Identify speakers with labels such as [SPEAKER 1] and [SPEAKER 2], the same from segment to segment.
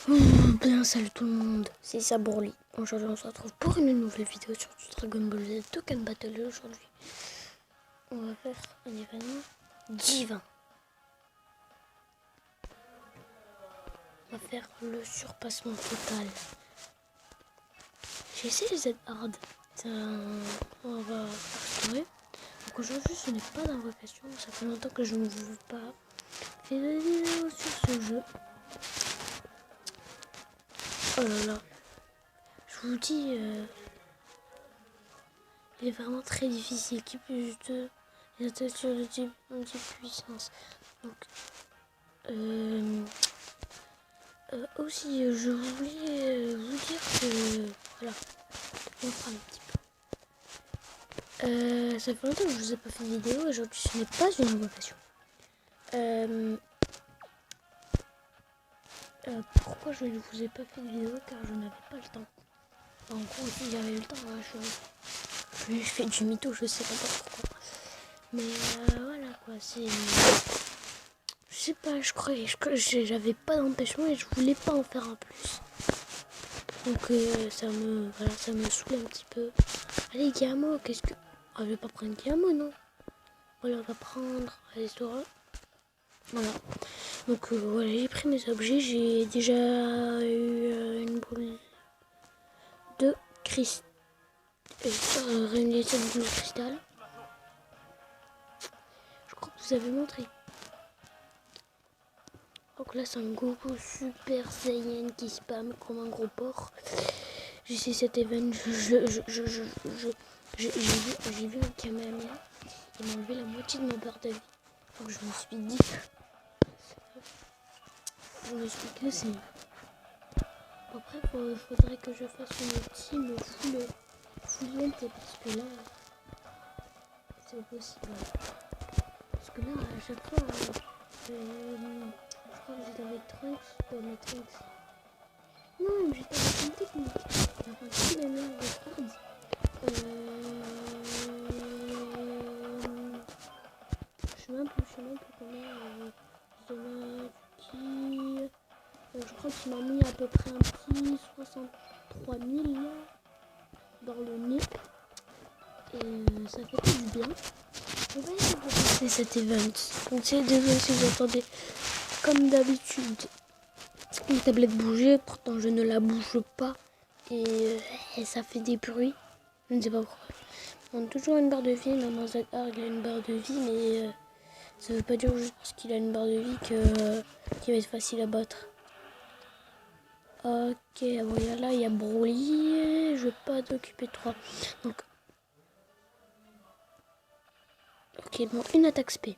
[SPEAKER 1] Bien, salut tout le monde, c'est Sabourli. Aujourd'hui, on se retrouve pour une nouvelle vidéo sur du Dragon Ball Z Dokkan Battle. Aujourd'hui, on va faire un événement divin. On va faire le surpassement total. J'ai essayé les Z hard. On va restaurer. Donc aujourd'hui, ce n'est pas d'invocation. Ça fait longtemps que je ne vous ai pas fait de vidéo sur ce jeu. Oh là là. Je vous dis, il est vraiment très difficile. Qui plus de les attaques sur le type anti-puissance. Donc, aussi, je voulais vous dire que voilà, on fera un petit peu. Ça fait longtemps que je vous ai pas fait de vidéo. Aujourd'hui, ce n'est pas une invocation. Pourquoi je ne vous ai pas fait de vidéo? Car je n'avais pas le temps. En gros, si j'avais eu le temps, je fais du mytho, je sais pas pourquoi. Mais voilà quoi, c'est... Je sais pas, je croyais que j'avais pas d'empêchement et je voulais pas en faire un plus. Donc ça me saoule un petit peu. Allez, Guillermo, qu'est-ce que... Ah, je vais pas prendre Guillermo, non. Voilà, on va prendre... Allez, Sora. Voilà. Donc voilà, j'ai pris mes objets. J'ai déjà eu une boule de cristal. Réunir cette boule de cristal. Je crois que vous avez montré. Donc là, c'est un Goku Super Saiyan qui spam comme un gros porc. J'ai essayé cet event. J'ai vu un Kamehameha. Il m'a enlevé la moitié de ma barre de vie. Donc je me suis dit. Que c'est. Après, faudrait que je fasse une team full lente parce que là. C'est possible. Parce que là, à chaque fois. Je crois que j'étais avec Trunks. Mais Trunks. Non, mais j'étais avec une technique. Enfin, si la merde de hard. Je sais même plus combien je crois qu'il m'a mis à peu près un petit 63 000 là, dans le nez. Et ça fait pas du bien. On va essayer de passer cet event. Donc c'est désolé si vous entendez comme d'habitude une tablette bouger. Pourtant je ne la bouge pas. Et ça fait des bruits. Je ne sais pas pourquoi. On a toujours une barre de vie. Même en ZR il a une barre de vie. Mais ça veut pas dire juste parce qu'il a une barre de vie qu'il va être facile à battre. Ok, bon, là il y a Broly. Je vais pas t'occuper de 3. Donc, ok, bon, une attaque spé.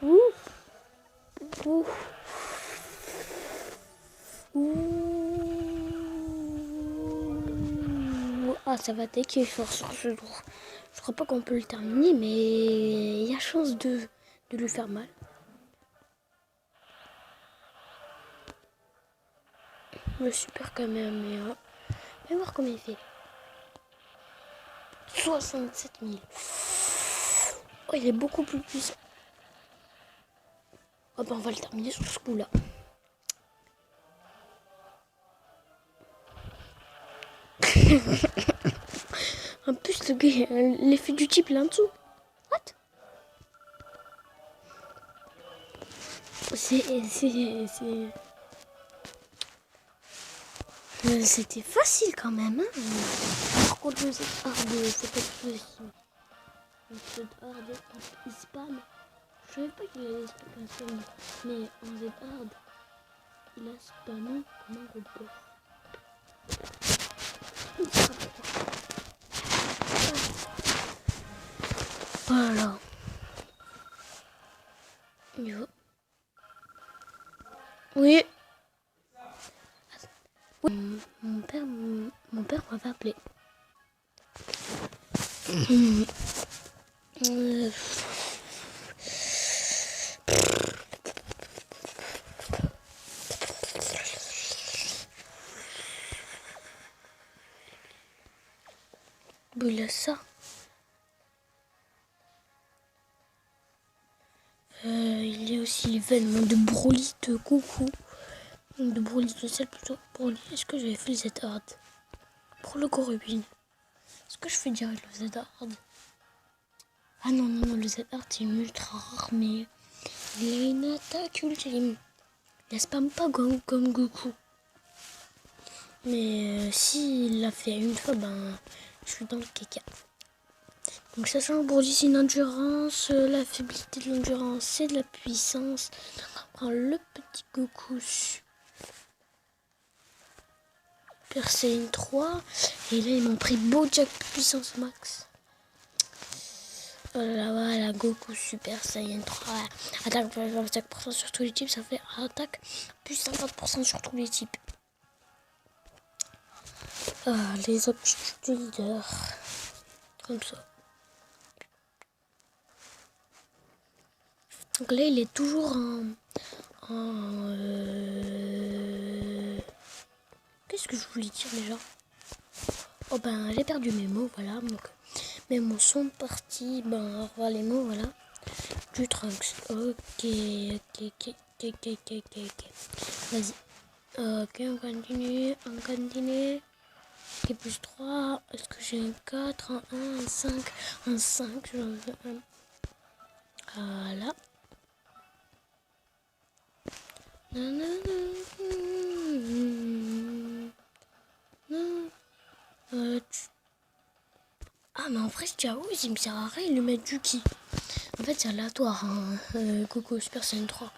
[SPEAKER 1] Ouh. Ouh. Ouh. Ah, ça va taquer fort sur ce tour. Je crois pas qu'on peut le terminer, mais il y a chance de lui faire mal. Le super quand même, mais on va voir combien il fait. 67 000. Oh, il est beaucoup plus puissant. Oh ben on va le terminer sur ce coup-là. En plus, l'effet du type là en dessous. What? C'était facile quand même. Hein. Par contre, le Z-Hard, c'est pas possible. Le Z-Hard, il spam. Je savais pas qu'il allait spam. Mais en Z-Hard, il a spammé comme un gros porc. Voilà. Il va. Oui. Mon père m'avait appelé. Il a ça. Il est aussi l'événement de Broly de Goku. De Broly de celle plutôt. Broly, est-ce que j'avais fait le Z-Hard pour le Gorubin? Est-ce que je fais direct le Z-Hard? Ah non, le Z-Hard c'est une ultra rare, mais il a une attaque ultime. Il spam pas comme Goku. Mais s'il l'a fait une fois, ben je suis dans le caca. Donc ça change pour c'est une endurance, la faiblité de l'endurance, c'est de la puissance. On prend le petit Goku Super Saiyan 3. Et là ils m'ont pris Bojack puissance max. Voilà, Goku Super Saiyan 3. Attaque plus 25% sur tous les types, ça fait attaque plus 50% sur tous les types. Les aptitudes de leader. Comme ça. Donc là, il est toujours Qu'est-ce que je voulais dire déjà? Oh ben, j'ai perdu mes mots, voilà. Donc, mes mots sont partis. Ben, au revoir les mots, voilà. Du Trunks. Ok. Vas-y. Ok, on continue. Ok, plus 3. Est-ce que j'ai un 4, un 1, un 5? Un 5, j'en veux un. Voilà. Ah mais en vrai Jao il me sert à rien de lui mettre du ki. En fait c'est aléatoire hein. Goku Super Saiyan 3.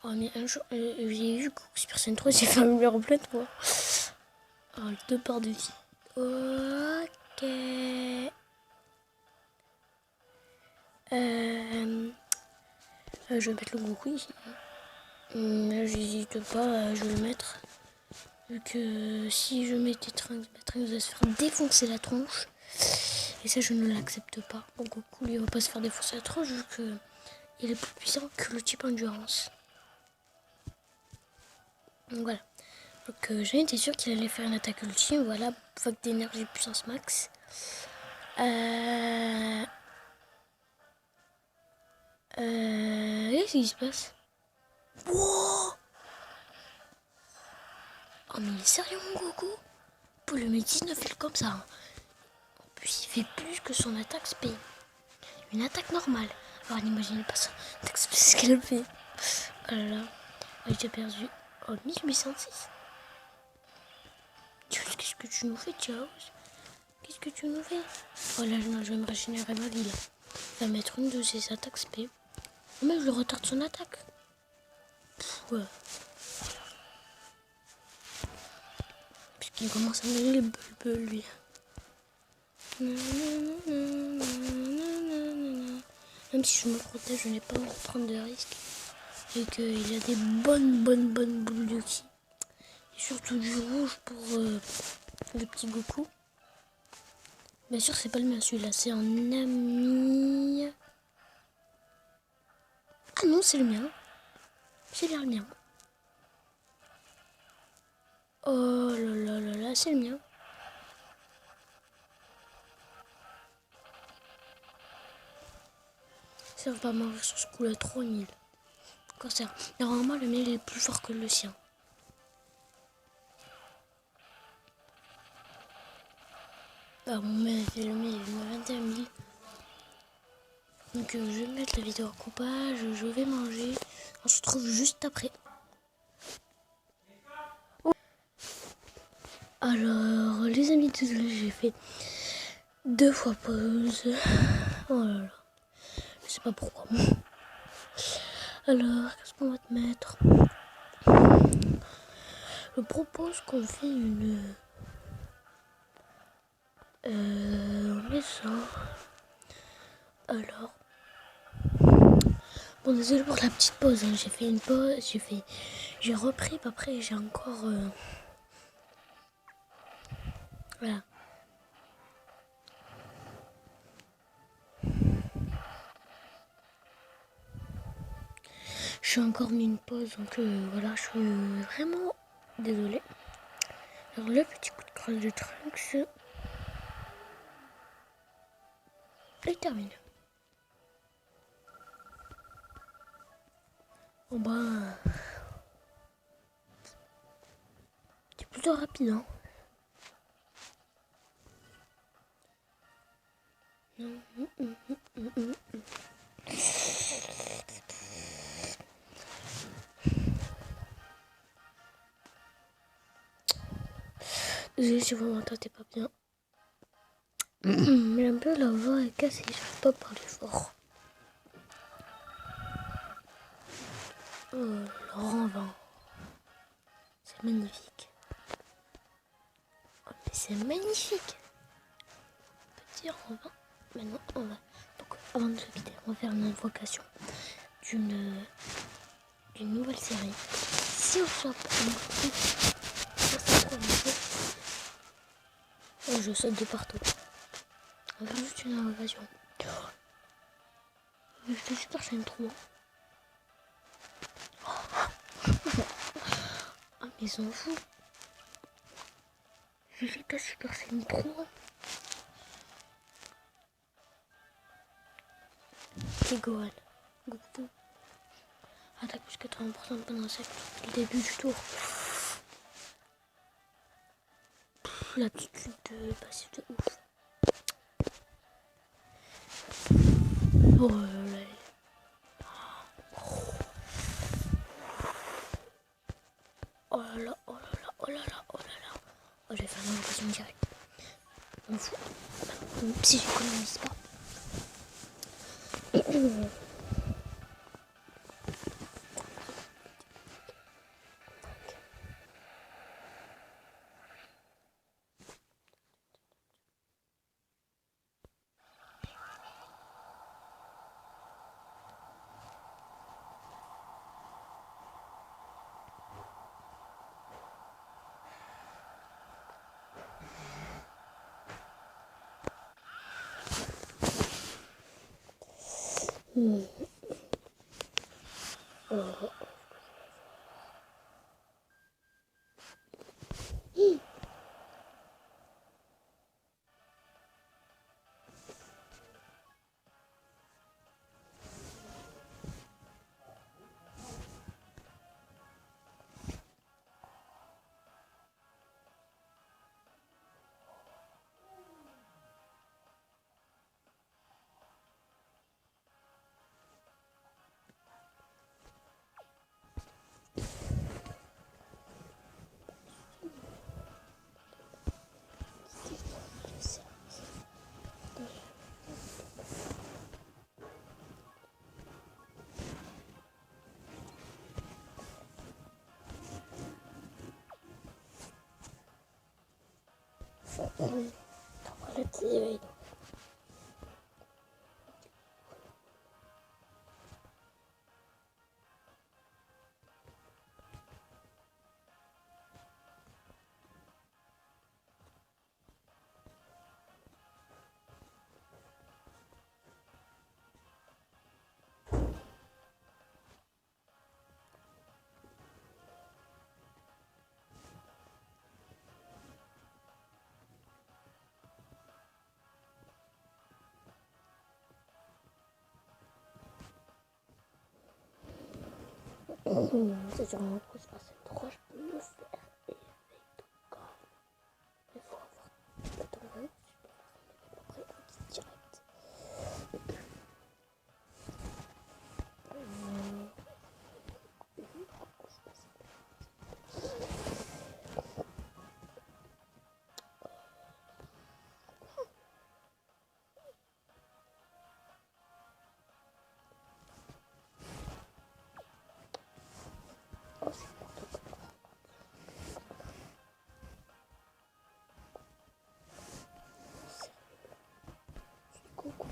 [SPEAKER 1] Oh mais un jour j'ai vu Goku Super Saiyan 3 j'ai fait un numéro plein de fois. Oh 2 parts de vie. Ok. Je vais mettre le Goku ici. J'hésite pas, je vais le mettre. Vu que si je mettais Trunks, Trunks va se faire défoncer la tronche. Et ça, je ne l'accepte pas. Donc, Goku, lui, il va pas se faire défoncer la tronche vu qu'il est plus puissant que le type endurance. Donc, voilà. Donc, j'ai été sûr qu'il allait faire une attaque ultime. Voilà, vague d'énergie puissance max. Qu'est-ce qui se passe? Wow! Oh, mais il est sérieux, mon Goku? Pour le mettre 19 îles comme ça. Hein. En plus, il fait plus que son attaque spé. Une attaque normale. Alors, n'imaginez pas ça. Attaque spé, c'est ce qu'elle fait. Oh là là. Oh, j'ai perdu. Oh, 1806. Qu'est-ce que tu nous fais, Chaos? Qu'est-ce que tu nous fais? Oh là, non, je vais me régénérer ma vie, là. Il va mettre une de ses attaques spé. Oh, mais je le retarde son attaque. Ouais. Puisqu'il commence à me donner les bulles, lui. Même si je me protège, je n'ai pas envie de prendre de risques. Et qu'il y a des bonnes boules de ki. Et surtout du rouge pour le petit Goku. Bien sûr, c'est pas le mien celui-là, c'est un ami. Ah non, c'est le mien. C'est bien le mien. Oh là, c'est le mien. Ça va pas mourir sur ce coup-là, 3000. Quand ça. Normalement, le mien il est plus fort que le sien. Ah, mon mien, le mien, il m'a 21 000. Donc, je vais mettre la vidéo en coupage, je vais manger. On se retrouve juste après. Alors, les amis, désolé, j'ai fait 2 fois pause. Oh là là. Je sais pas pourquoi. Alors, qu'est-ce qu'on va te mettre? Je propose qu'on fait une... on met ça. Alors... Bon, désolé pour la petite pause. Hein. J'ai fait une pause. J'ai repris. Puis après, j'ai encore... Voilà. J'ai encore mis une pause. Donc voilà, je suis vraiment désolée. Alors, le petit coup de crasse de Trunks est terminé. Bon bah... C'est plutôt rapide, hein. Désolée si vous m'entendez pas bien. Mais un peu la voix est cassée, je ne peux pas parler fort. Laurent Vin. C'est magnifique. Oh, mais c'est magnifique. Petit Laurent Vin. Maintenant, on va... Donc, avant de se quitter, on va faire une invocation d'une nouvelle série. Si on chope je saute de partout. On va faire juste une invocation. Je te super chaîne 3. Ah mais ils sont fous. Je suis pas super chaîne 3. C'est Gohan. Goku. Attaque plus 80% de pendant le début du tour. L'aptitude de passif de ouf. Oh là là. Oh là là, oh là là, oh là là, oh là là. Oh, je vais faire une invocation directe. On fout. Si j'économise pas. Let's see. C'est sûrement que ça c'est trop, je peux le faire et avec tout corps. Il faut avoir le temps de après un petit direct. Oh, c'est n'importe quoi. C'est coucou.